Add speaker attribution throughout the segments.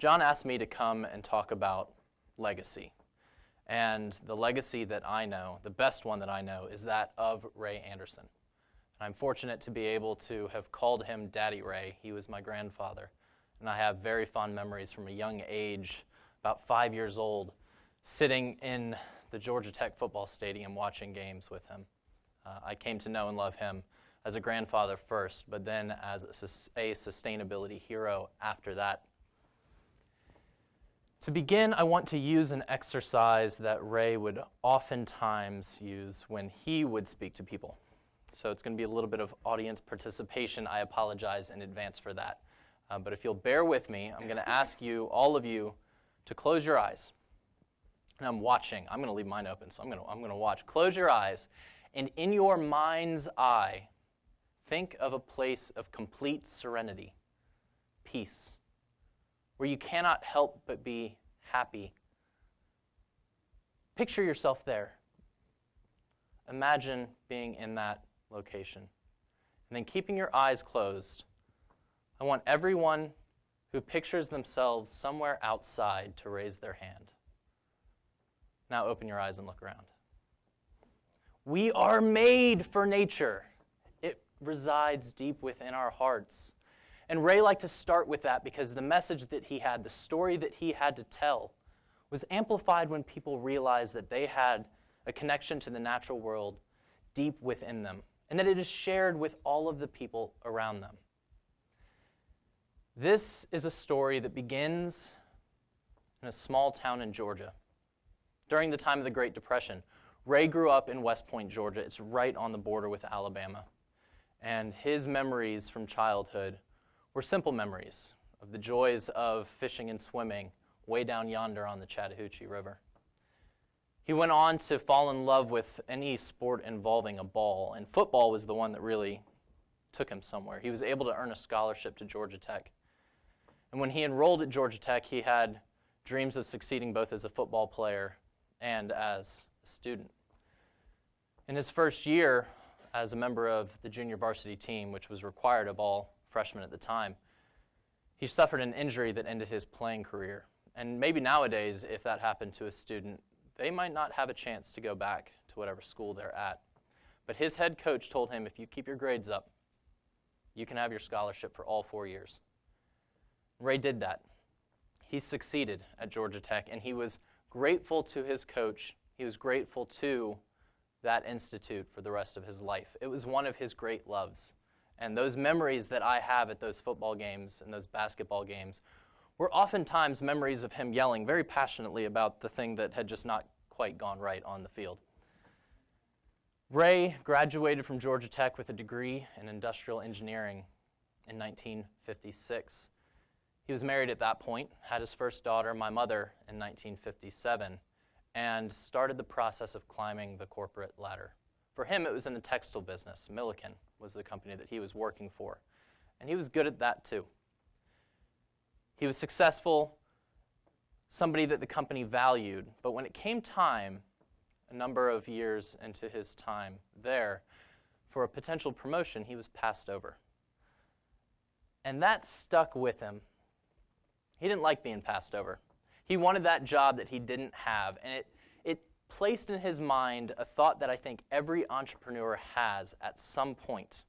Speaker 1: John asked me to come and talk about legacy. And the legacy that I know, the best one that I know, is that of Ray Anderson. And I'm fortunate to be able to have called him Daddy Ray. He was my grandfather. And I have very fond memories from a young age, about 5 years old, sitting in the Georgia Tech football stadium watching games with him. I came to know and love him as a grandfather first, but then as a sustainability hero after that. To begin, I want to use an exercise that Ray would oftentimes use when he would speak to people. So it's going to be a little bit of audience participation. I apologize in advance for that. But if you'll bear with me, I'm going to ask you, all of you, to close your eyes. And I'm watching. I'm going to leave mine open, so I'm going to watch. Close your eyes, and in your mind's eye, think of a place of complete serenity, peace, where you cannot help but be happy. Picture yourself there. Imagine being in that location. And then keeping your eyes closed, I want everyone who pictures themselves somewhere outside to raise their hand. Now open your eyes and look around. We are made for nature. It resides deep within our hearts. And Ray liked to start with that because the message that he had, the story that he had to tell, was amplified when people realized that they had a connection to the natural world deep within them, and that it is shared with all of the people around them. This is a story that begins in a small town in Georgia. During the time of the Great Depression, Ray grew up in West Point, Georgia. It's right on the border with Alabama. And his memories from childhood were simple memories of the joys of fishing and swimming way down yonder on the Chattahoochee River. He went on to fall in love with any sport involving a ball, and football was the one that really took him somewhere. He was able to earn a scholarship to Georgia Tech. And when he enrolled at Georgia Tech, he had dreams of succeeding both as a football player and as a student. In his first year as a member of the junior varsity team, which was required of all freshmen at the time, he suffered an injury that ended his playing career. And maybe nowadays, if that happened to a student, they might not have a chance to go back to whatever school they're at. But his head coach told him, if you keep your grades up, you can have your scholarship for all 4 years. Ray did that. He succeeded at Georgia Tech, and he was grateful to his coach. He was grateful to that institute for the rest of his life. It was one of his great loves. And those memories that I have at those football games and those basketball games were oftentimes memories of him yelling very passionately about the thing that had just not quite gone right on the field. Ray graduated from Georgia Tech with a degree in industrial engineering in 1956. He was married at that point, had his first daughter, my mother, in 1957, and started the process of climbing the corporate ladder. For him, it was in the textile business. Milliken was the company that he was working for, and he was good at that too. He was successful, somebody that the company valued, but when it came time, a number of years into his time there, for a potential promotion, he was passed over. And that stuck with him. He didn't like being passed over. He wanted that job that he didn't have, and it placed in his mind a thought that I think every entrepreneur has at some point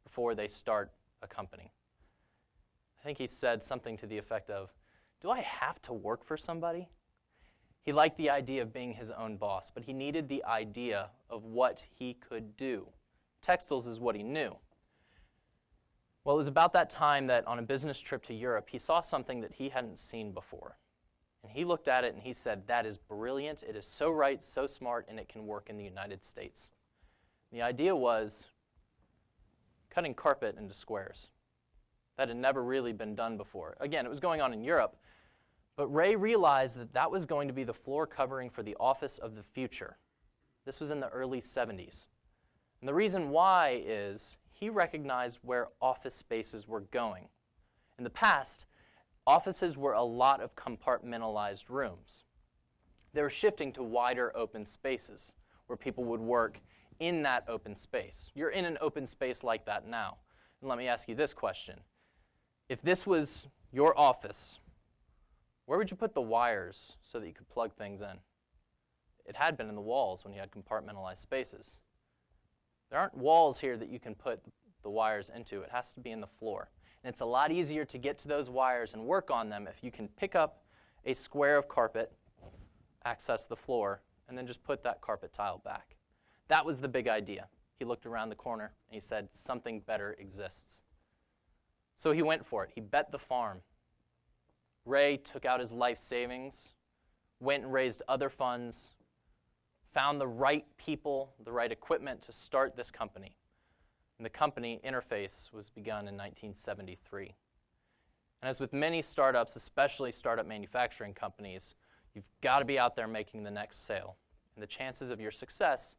Speaker 1: before they start a company. I think he said something to the effect of, do I have to work for somebody? He liked the idea of being his own boss, but he needed the idea of what he could do. Textiles is what he knew. Well, it was about that time that on a business trip to Europe, he saw something that he hadn't seen before. And he looked at it and he said, that is brilliant, it is so right, so smart, and it can work in the United States. The idea was cutting carpet into squares. That had never really been done before. Again, it was going on in Europe, but Ray realized that that was going to be the floor covering for the office of the future. This was in the early 70s. And the reason why is he recognized where office spaces were going. In the past, offices were a lot of compartmentalized rooms. They were shifting to wider open spaces where people would work in that open space. You're in an open space like that now. And let me ask you this question. If this was your office, Where would you put the wires so that you could plug things in? It had been in the walls when you had compartmentalized spaces. There aren't walls here that you can put the wires into. It has to be in the floor. And it's a lot easier to get to those wires and work on them if you can pick up a square of carpet, access the floor, and then just put that carpet tile back. That was the big idea. He looked around the corner and he said, something better exists. So he went for it. He bet the farm. Ray took out his life savings, went and raised other funds, found the right people, the right equipment to start this company. And the company, Interface, was begun in 1973. And as with many startups, especially startup manufacturing companies, you've got to be out there making the next sale. And the chances of your success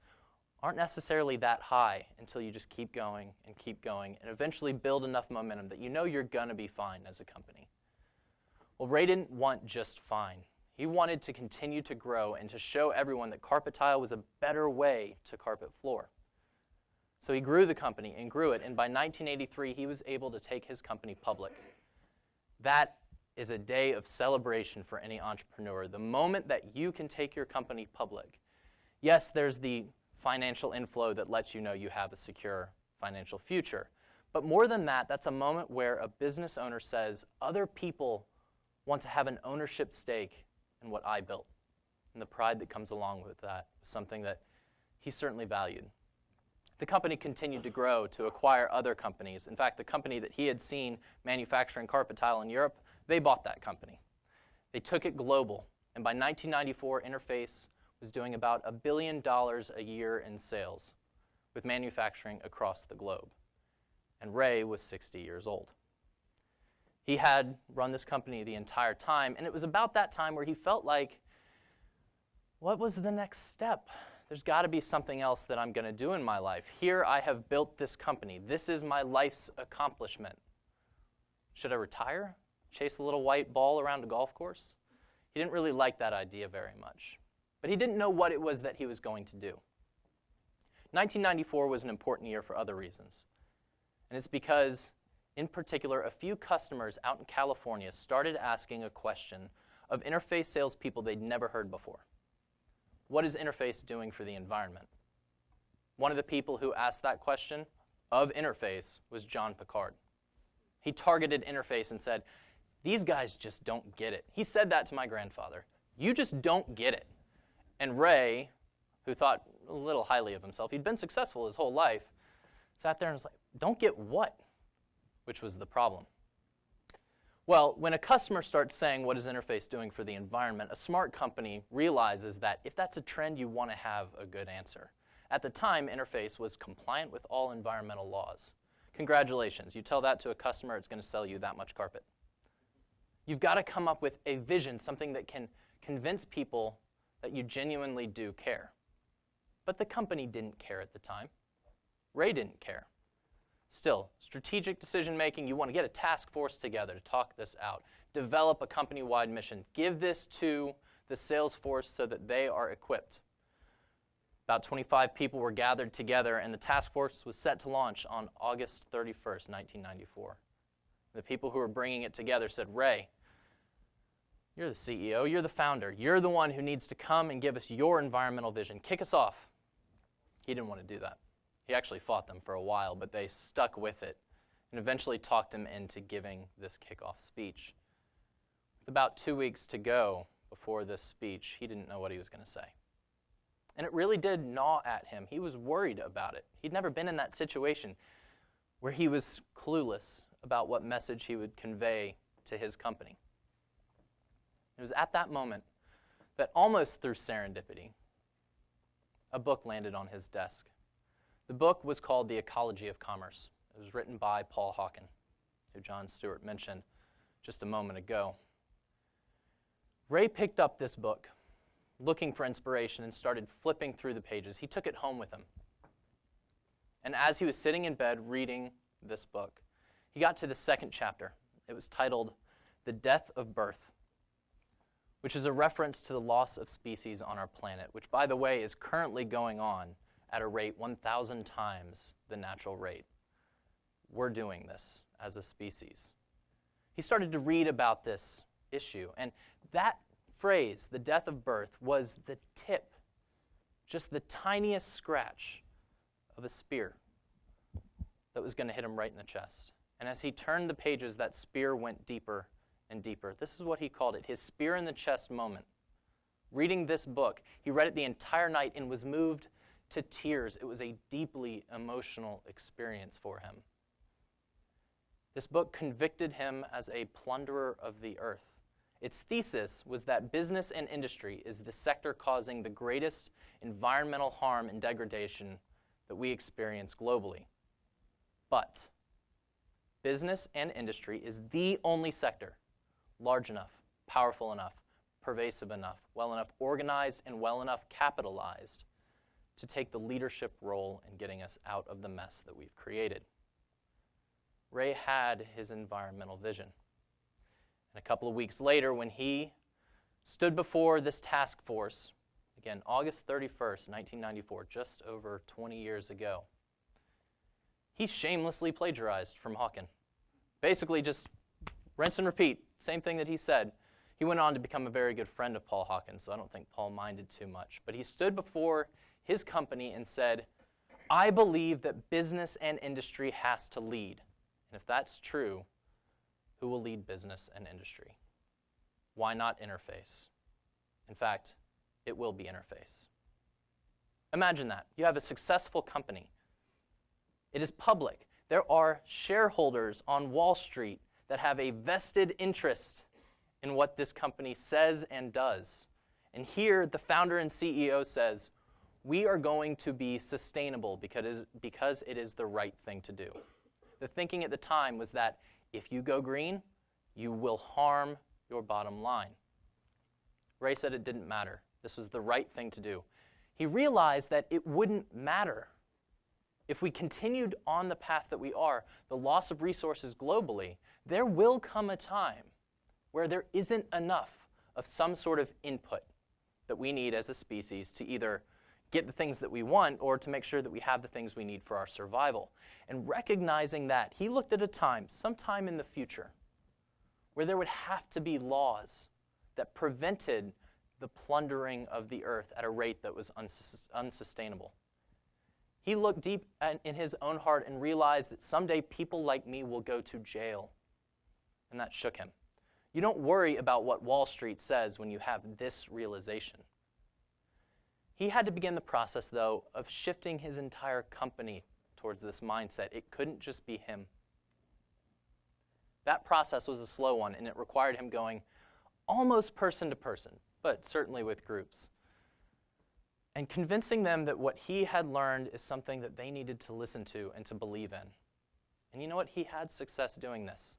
Speaker 1: aren't necessarily that high until you just keep going, and eventually build enough momentum that you know you're going to be fine as a company. Well, Ray didn't want just fine. He wanted to continue to grow and to show everyone that carpet tile was a better way to carpet floor. So he grew the company and grew it, and by 1983, he was able to take his company public. That is a day of celebration for any entrepreneur. The moment that you can take your company public. Yes, there's the financial inflow that lets you know you have a secure financial future. But more than that, that's a moment where a business owner says, other people want to have an ownership stake in what I built. And the pride that comes along with that is something that he certainly valued. The company continued to grow to acquire other companies. In fact, the company that he had seen manufacturing carpet tile in Europe, they bought that company. They took it global. And by 1994, Interface was doing about $1 billion a year in sales with manufacturing across the globe. And Ray was 60 years old. He had run this company the entire time, and it was about that time where he felt like, what was the next step? There's got to be something else that I'm going to do in my life. Here I have built this company. This is my life's accomplishment. Should I retire? Chase a little white ball around a golf course? He didn't really like that idea very much. But he didn't know what it was that he was going to do. 1994 was an important year for other reasons. And it's because, in particular, a few customers out in California started asking a question of Interface salespeople they'd never heard before. What is Interface doing for the environment? One of the people who asked that question of Interface was John Picard. He targeted Interface and said, these guys just don't get it. He said that to my grandfather. You just don't get it. And Ray, who thought a little highly of himself, he'd been successful his whole life, sat there and was like, don't get what? Which was the problem. Well, when a customer starts saying, what is Interface doing for the environment, a smart company realizes that if that's a trend, you want to have a good answer. At the time, Interface was compliant with all environmental laws. Congratulations. You tell that to a customer, it's going to sell you that much carpet. You've got to come up with a vision, something that can convince people that you genuinely do care. But the company didn't care at the time. Ray didn't care. Still, strategic decision-making, you want to get a task force together to talk this out. Develop a company-wide mission. Give this to the sales force so that they are equipped. About 25 people were gathered together, and the task force was set to launch on August 31st, 1994. The people who were bringing it together said, Ray, you're the CEO, you're the founder. You're the one who needs to come and give us your environmental vision. Kick us off. He didn't want to do that. He actually fought them for a while, but they stuck with it and eventually talked him into giving this kickoff speech. With about 2 weeks to go before this speech, he didn't know what he was going to say. And it really did gnaw at him. He was worried about it. He'd never been in that situation where he was clueless about what message he would convey to his company. It was at that moment that, almost through serendipity, a book landed on his desk. The book was called The Ecology of Commerce. It was written by Paul Hawken, who John Stewart mentioned just a moment ago. Ray picked up this book, looking for inspiration, and started flipping through the pages. He took it home with him. And as he was sitting in bed reading this book, he got to the second chapter. It was titled The Death of Birth, which is a reference to the loss of species on our planet, which, by the way, is currently going on at a rate 1,000 times the natural rate. We're doing this as a species. He started to read about this issue, and that phrase, the death of birth, was the tip, just the tiniest scratch of a spear that was going to hit him right in the chest. And as he turned the pages, that spear went deeper and deeper. This is what he called it, his spear in the chest moment. Reading this book, he read it the entire night and was moved to tears. It was a deeply emotional experience for him. This book convicted him as a plunderer of the earth. Its thesis was that business and industry is the sector causing the greatest environmental harm and degradation that we experience globally. But business and industry is the only sector large enough, powerful enough, pervasive enough, well enough organized, and well enough capitalized to take the leadership role in getting us out of the mess that we've created. Ray had his environmental vision. And a couple of weeks later, when he stood before this task force, again, August 31st, 1994, just over 20 years ago, he shamelessly plagiarized from Hawken. Basically just rinse and repeat, same thing that he said. He went on to become a very good friend of Paul Hawken, so I don't think Paul minded too much. But he stood before his company and said, I believe that business and industry has to lead. And if that's true, who will lead business and industry? Why not Interface? In fact, it will be Interface. Imagine that. You have a successful company. It is public. There are shareholders on Wall Street that have a vested interest in what this company says and does. And here, the founder and CEO says, we are going to be sustainable because it is the right thing to do. The thinking at the time was that if you go green, you will harm your bottom line. Ray said it didn't matter. This was the right thing to do. He realized that it wouldn't matter. If we continued on the path that we are, the loss of resources globally, there will come a time where there isn't enough of some sort of input that we need as a species to either get the things that we want or to make sure that we have the things we need for our survival. And recognizing that, he looked at a time, sometime in the future, where there would have to be laws that prevented the plundering of the earth at a rate that was unsustainable. He looked deep in his own heart and realized that someday people like me will go to jail. And that shook him. You don't worry about what Wall Street says when you have this realization. He had to begin the process, though, of shifting his entire company towards this mindset. It couldn't just be him. That process was a slow one, and it required him going almost person to person, but certainly with groups, and convincing them that what he had learned is something that they needed to listen to and to believe in. And you know what? He had success doing this.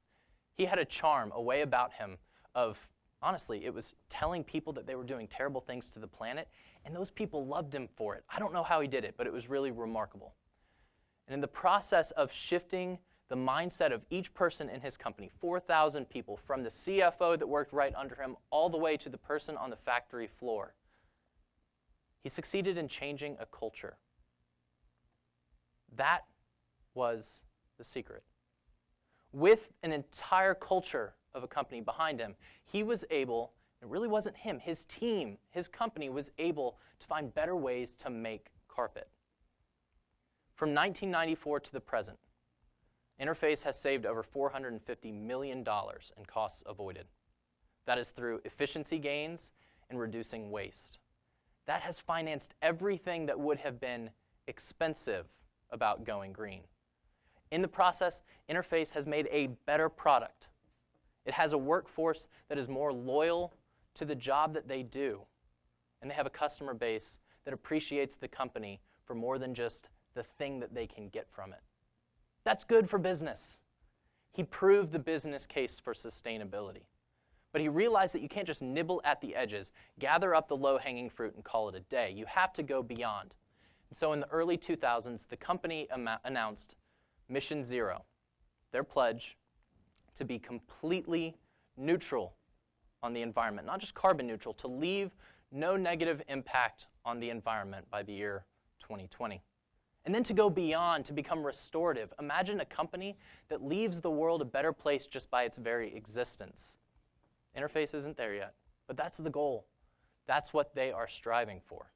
Speaker 1: He had a charm, a way about him of, honestly, it was telling people that they were doing terrible things to the planet, and those people loved him for it. I don't know how he did it, but it was really remarkable. And in the process of shifting the mindset of each person in his company, 4,000 people, from the CFO that worked right under him all the way to the person on the factory floor, he succeeded in changing a culture. That was the secret. With an entire culture of a company behind him, he was able, it really wasn't him, his team, his company was able to find better ways to make carpet. From 1994 to the present, Interface has saved over $450 million in costs avoided. That is through efficiency gains and reducing waste. That has financed everything that would have been expensive about going green. In the process, Interface has made a better product. It has a workforce that is more loyal to the job that they do, and they have a customer base that appreciates the company for more than just the thing that they can get from it. That's good for business. He proved the business case for sustainability. But he realized that you can't just nibble at the edges, gather up the low-hanging fruit, and call it a day. You have to go beyond. And so in the early 2000s, the company announced Mission Zero, their pledge to be completely neutral on the environment, not just carbon neutral, to leave no negative impact on the environment by the year 2020. And then to go beyond, to become restorative. Imagine a company that leaves the world a better place just by its very existence. Interface isn't there yet, But that's the goal. That's what they are striving for.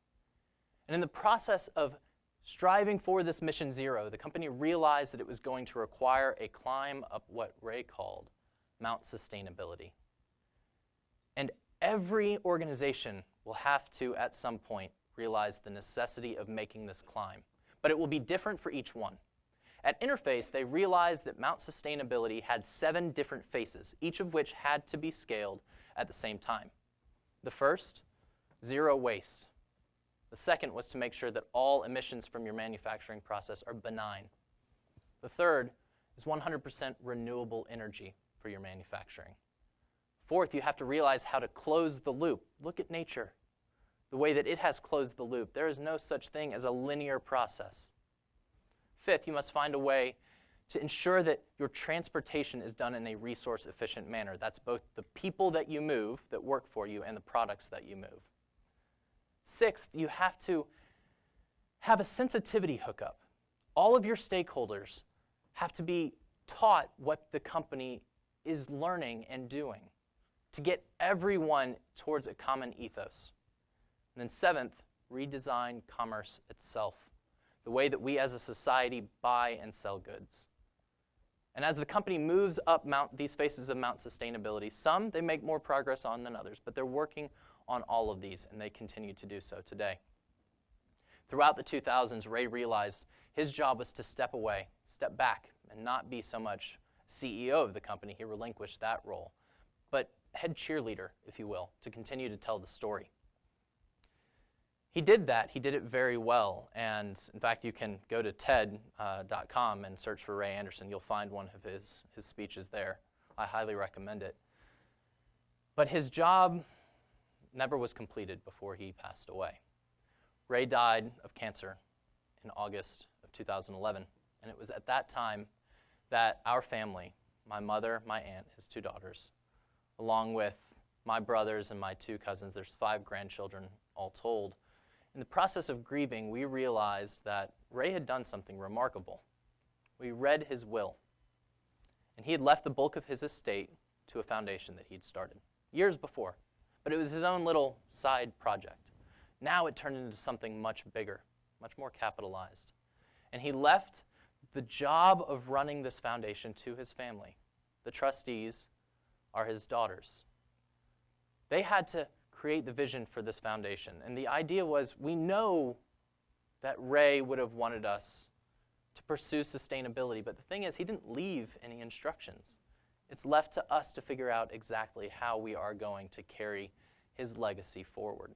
Speaker 1: And in the process of striving for this mission zero, the company realized that it was going to require a climb up what Ray called Mount Sustainability. And every organization will have to, at some point, realize the necessity of making this climb. But it will be different for each one. At Interface, they realized that Mount Sustainability had 7 different faces, each of which had to be scaled at the same time. The first, zero waste. The second was to make sure that all emissions from your manufacturing process are benign. The third is 100% renewable energy for your manufacturing. Fourth, you have to realize how to close the loop. Look at nature, the way that it has closed the loop. There is no such thing as a linear process. Fifth, you must find a way to ensure that your transportation is done in a resource-efficient manner. That's both the people that you move, that work for you, and the products that you move. Sixth, you have to have a sensitivity hookup. All of your stakeholders have to be taught what the company is learning and doing to get everyone towards a common ethos. And then seventh, redesign commerce itself, the way that we as a society buy and sell goods. And as the company moves up these faces of Mount Sustainability, some they make more progress on than others, but they're working on all of these, and they continue to do so today. Throughout the 2000s, Ray realized his job was to step back, and not be so much CEO of the company. He relinquished that role, but head cheerleader, if you will, to continue to tell the story. He did that. He did it very well. And in fact, you can go to TED.com and search for Ray Anderson. You'll find one of his speeches there. I highly recommend it. But his job never was completed before he passed away. Ray died of cancer in August of 2011. And it was at that time that our family, my mother, my aunt, his 2 daughters, along with my brothers and my 2 cousins, there's 5 grandchildren all told. In the process of grieving, we realized that Ray had done something remarkable. We read his will, and he had left the bulk of his estate to a foundation that he'd started years before, but it was his own little side project. Now it turned into something much bigger, much more capitalized. And he left the job of running this foundation to his family. The trustees are his daughters. They had to create the vision for this foundation. And the idea was, we know that Ray would have wanted us to pursue sustainability, but the thing is, he didn't leave any instructions. It's left to us to figure out exactly how we are going to carry his legacy forward.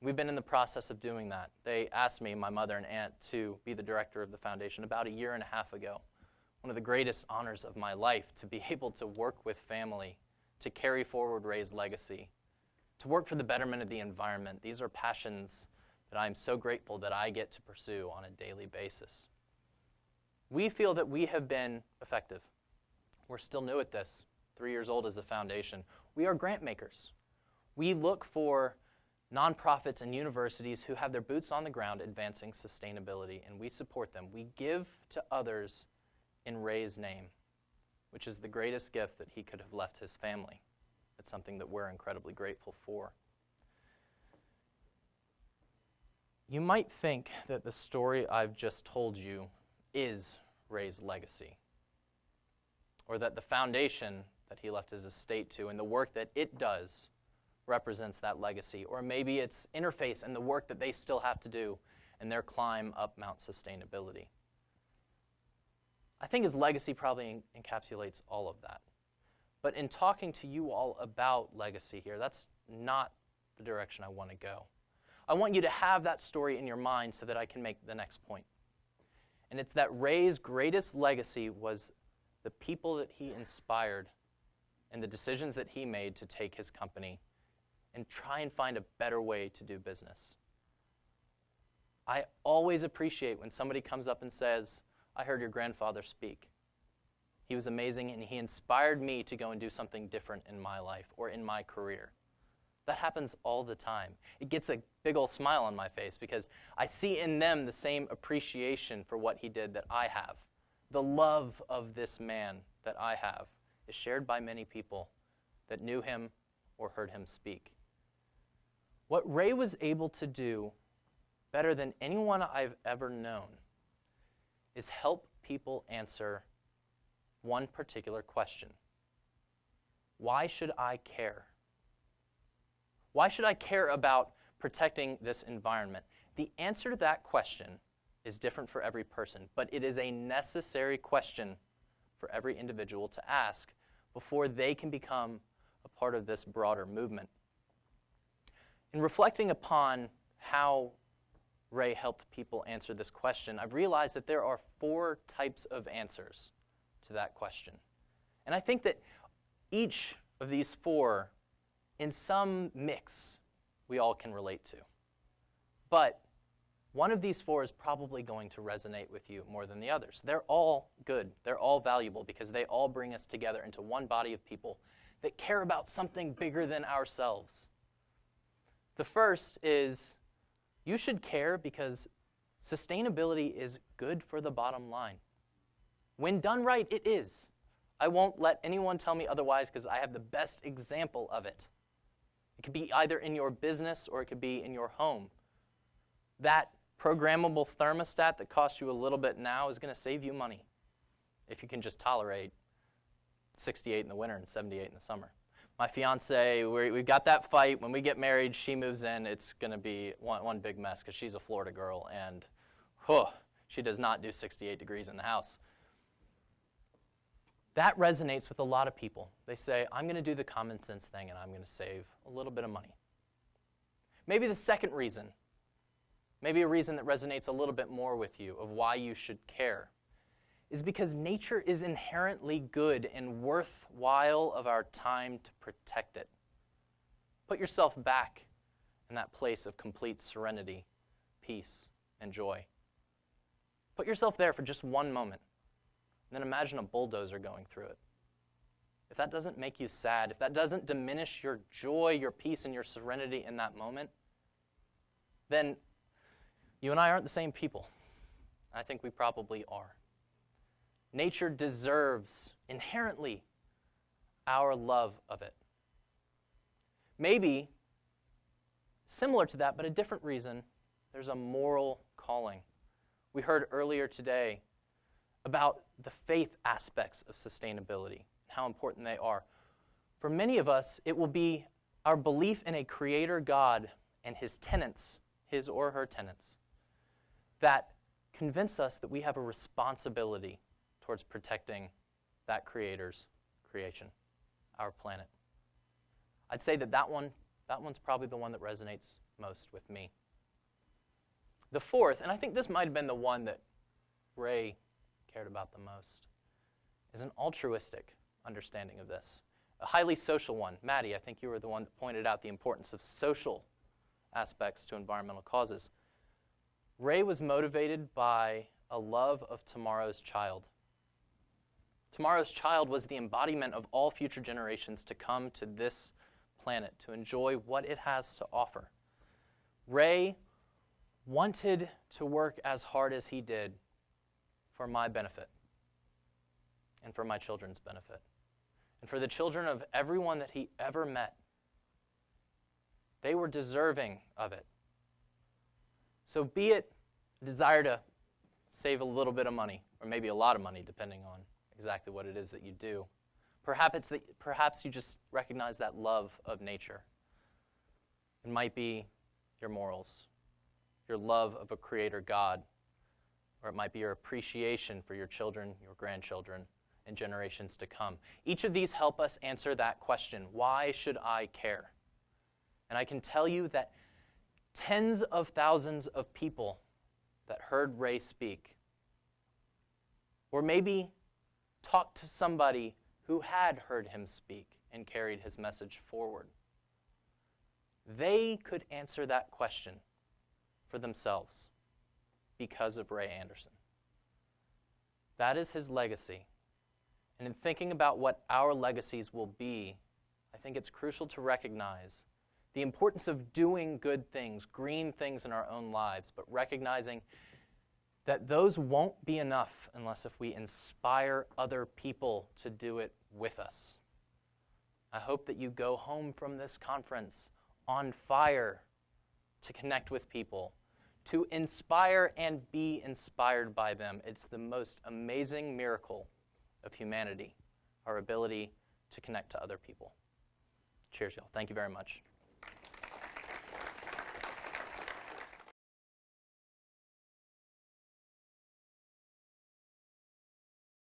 Speaker 1: We've been in the process of doing that. They asked me, my mother and aunt, to be the director of the foundation about 1.5 years ago. One of the greatest honors of my life, to be able to work with family, to carry forward Ray's legacy, to work for the betterment of the environment. These are passions that I'm so grateful that I get to pursue on a daily basis. We feel that we have been effective. We're still new at this, 3 years old as a foundation. We are grant makers. We look for nonprofits and universities who have their boots on the ground advancing sustainability, and we support them. We give to others in Ray's name, which is the greatest gift that he could have left his family. It's something that we're incredibly grateful for. You might think that the story I've just told you is Ray's legacy, or that the foundation that he left his estate to and the work that it does represents that legacy, or maybe it's Interface and the work that they still have to do in their climb up Mount Sustainability. I think his legacy probably encapsulates all of that. But in talking to you all about legacy here, that's not the direction I want to go. I want you to have that story in your mind so that I can make the next point. And it's that Ray's greatest legacy was the people that he inspired and the decisions that he made to take his company and try and find a better way to do business. I always appreciate when somebody comes up and says, "I heard your grandfather speak. He was amazing, and he inspired me to go and do something different in my life or in my career." That happens all the time. It gets a big old smile on my face because I see in them the same appreciation for what he did that I have. The love of this man that I have is shared by many people that knew him or heard him speak. What Ray was able to do better than anyone I've ever known is help people answer one particular question. Why should I care? Why should I care about protecting this environment? The answer to that question is different for every person, but it is a necessary question for every individual to ask before they can become a part of this broader movement. In reflecting upon how Ray helped people answer this question, I've realized that there are 4 types of answers to that question. And I think that each of these 4, in some mix, we all can relate to. But one of these 4 is probably going to resonate with you more than the others. They're all good. They're all valuable because they all bring us together into one body of people that care about something bigger than ourselves. The first is, you should care because sustainability is good for the bottom line. When done right, it is. I won't let anyone tell me otherwise because I have the best example of it. It could be either in your business or it could be in your home. That programmable thermostat that costs you a little bit now is going to save you money if you can just tolerate 68 in the winter and 78 in the summer. My fiance, we've got that fight. When we get married, she moves in. It's going to be one big mess because she's a Florida girl, and she does not do 68 degrees in the house. That resonates with a lot of people. They say, I'm going to do the common sense thing, and I'm going to save a little bit of money. Maybe the second reason, maybe a reason that resonates a little bit more with you of why you should care, is because nature is inherently good and worthwhile of our time to protect it. Put yourself back in that place of complete serenity, peace, and joy. Put yourself there for just one moment, and then imagine a bulldozer going through it. If that doesn't make you sad, if that doesn't diminish your joy, your peace, and your serenity in that moment, then you and I aren't the same people. I think we probably are. Nature deserves, inherently, our love of it. Maybe, similar to that, but a different reason, there's a moral calling. We heard earlier today about the faith aspects of sustainability, and how important they are. For many of us, it will be our belief in a creator God and his tenets, his or her tenets, that convince us that we have a responsibility towards protecting that creator's creation, our planet. I'd say that one's probably the one that resonates most with me. The fourth, and I think this might have been the one that Ray cared about the most, is an altruistic understanding of this, a highly social one. Maddie, I think you were the one that pointed out the importance of social aspects to environmental causes. Ray was motivated by a love of tomorrow's child. Tomorrow's child was the embodiment of all future generations to come to this planet, to enjoy what it has to offer. Ray wanted to work as hard as he did for my benefit and for my children's benefit and for the children of everyone that he ever met. They were deserving of it. So be it a desire to save a little bit of money, or maybe a lot of money, depending on exactly what it is that you do. Perhaps you just recognize that love of nature. It might be your morals, your love of a creator God, or it might be your appreciation for your children, your grandchildren, and generations to come. Each of these help us answer that question, why should I care? And I can tell you that tens of thousands of people that heard Ray speak, or maybe talked to somebody who had heard him speak and carried his message forward, they could answer that question for themselves because of Ray Anderson. That is his legacy. And in thinking about what our legacies will be, I think it's crucial to recognize the importance of doing good things, green things in our own lives, but recognizing that those won't be enough unless if we inspire other people to do it with us. I hope that you go home from this conference on fire to connect with people, to inspire and be inspired by them. It's the most amazing miracle of humanity, our ability to connect to other people. Cheers, y'all. Thank you very much.